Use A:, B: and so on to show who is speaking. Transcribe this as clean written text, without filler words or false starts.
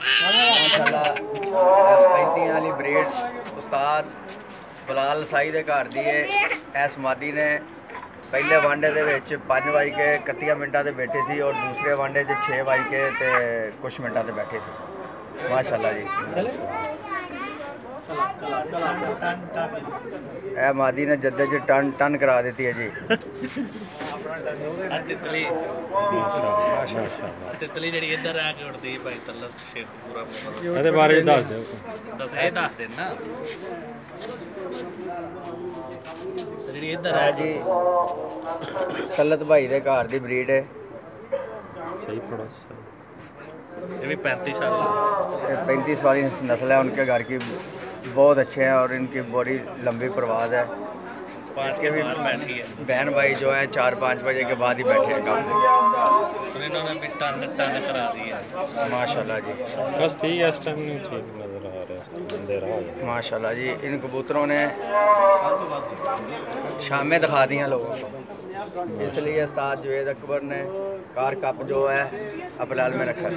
A: माशाल्लाह F35 वाली breed उस्ताद बलाल साई दे घर दी है। इस मादी ने पहले वांडे दे विच 5:31 मिनटां ते बैठे सी और दूसरे वांडे 'च 6:00 ते कुछ मिनटां ते बैठे सी। माशाल्लाह जी। ए मादी ने जद्दे च टन टन करा दी है जी।
B: तितली तितली जी इधर आके उड़ती है भाई तलत पूरा
C: बारे दस दो
B: दस दिन ना इधर
A: है जी तलत भाई दे घर दी ब्रीड है।
C: सही पड़ा
B: ये भी 35 साल
A: 35 वाली नस्ल है। उनके घर की बहुत अच्छे हैं और इनकी बड़ी लंबी परवाज़ है। इसके भी बहन भाई जो है 4-5 बजे के बाद ही बैठे हैं काम पे।
B: इन्होंने भी टन टन करा दी है
A: माशाल्लाह जी।
C: बस ठीक है, इस टाइम ठीक नजर आ रहा है।
A: माशाल्लाह जी। इन कबूतरों ने शामें दिखा दी हैं लोगों को, इसलिए उस्ताद जुवेद अकबर ने कार कप जो है अपलाल में रखा है।